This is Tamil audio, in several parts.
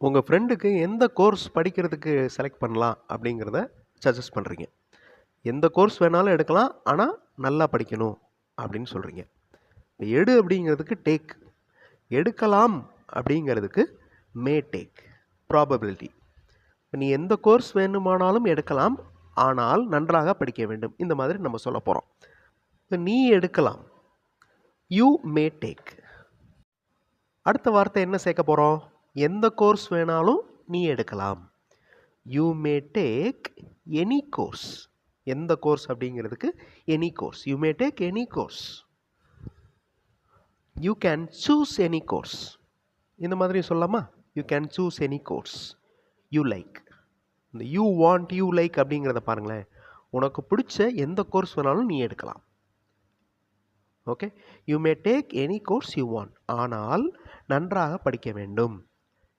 உங்கள் ஃப்ரெண்டுக்கு எந்த கோர்ஸ் படிக்கிறதுக்கு செலக்ட் பண்ணலாம் அப்படிங்கிறத சஜஸ்ட் பண்ணுறீங்க. எந்த கோர்ஸ் வேணாலும் எடுக்கலாம், ஆனால் நல்லா படிக்கணும் அப்படின்னு சொல்கிறீங்க. எடு அப்படிங்கிறதுக்கு டேக், எடுக்கலாம் அப்படிங்கிறதுக்கு மே டேக், ப்ராபபிலிட்டி. நீ எந்த கோர்ஸ் வேணுமானாலும் எடுக்கலாம், ஆனால் நன்றாக படிக்க வேண்டும். இந்த மாதிரி நம்ம சொல்ல போகிறோம். நீ எடுக்கலாம், யூ மே டேக். அடுத்த வார்த்தை என்ன சேர்க்க போகிறோம்? எந்த கோர்ஸ் வேணாலும் நீ எடுக்கலாம். You may take any course. எந்த கோர்ஸ் அப்படிங்கிறதுக்கு any course. You may take any course. You can choose any course. இந்த மாதிரி சொல்லலாமா? You can choose any course you like. இந்த யூ வாண்ட், யூ லைக் அப்படிங்கிறத பாருங்களேன். உனக்கு பிடிச்ச எந்த கோர்ஸ் வேணாலும் நீ எடுக்கலாம். Okay, you may take any course you want. ஆனால் நன்றாக படிக்க வேண்டும்.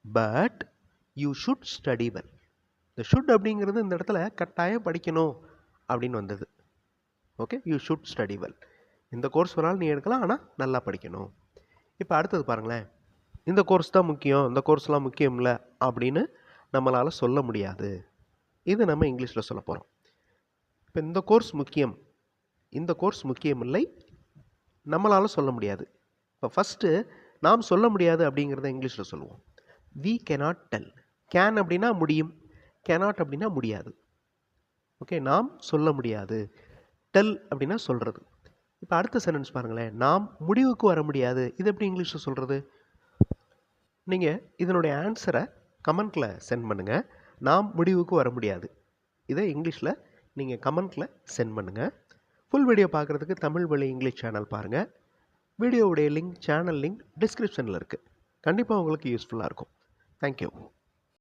But you should study well. இந்த ஷுட் அப்படிங்கிறது இந்த இடத்துல கட்டாயம் படிக்கணும் அப்படின்னு வந்தது. Okay, you should study well. இந்த கோர்ஸ் வேணாலும் நீ எடுக்கலாம், ஆனால் நல்லா படிக்கணும். இப்போ அடுத்தது பாருங்களேன். இந்த கோர்ஸ் தான் முக்கியம், இந்த கோர்ஸ்லாம் முக்கியம் இல்லை அப்படின்னு நம்மளால் சொல்ல முடியாது. இது நம்ம இங்கிலீஷில் சொல்ல போகிறோம். இப்போ இந்த கோர்ஸ் முக்கியம், இந்த கோர்ஸ் முக்கியம் இல்லை, நம்மளால் சொல்ல முடியாது. இப்போ ஃபஸ்ட்டு நாம் சொல்ல முடியாது அப்படிங்கிறத இங்கிலீஷில் சொல்லுவோம். we cannot tell. கேன் அப்படின்னா முடியும், cannot அப்படின்னா முடியாது. ஓகே, நாம் சொல்ல முடியாது. டெல் அப்படின்னா சொல்கிறது. இப்போ அடுத்த சென்டென்ஸ் பாருங்களேன். நாம் முடிவுக்கு வர முடியாது. இது எப்படி இங்கிலீஷில் சொல்கிறது? நீங்கள் இதனுடைய ஆன்சரை கமெண்ட்டில் சென்ட் பண்ணுங்கள். நாம் முடிவுக்கு வர முடியாது, இதை இங்கிலீஷில் நீங்கள் கமெண்ட்டில் சென்ட் பண்ணுங்கள். ஃபுல் வீடியோ பார்க்குறதுக்கு தமிழ் வழி இங்கிலீஷ் சேனல் பாருங்கள். வீடியோவுடைய லிங்க், சேனல் லிங்க் டிஸ்கிரிப்ஷனில் இருக்குது. கண்டிப்பாக உங்களுக்கு யூஸ்ஃபுல்லாக இருக்கும். தேங்க்யூ.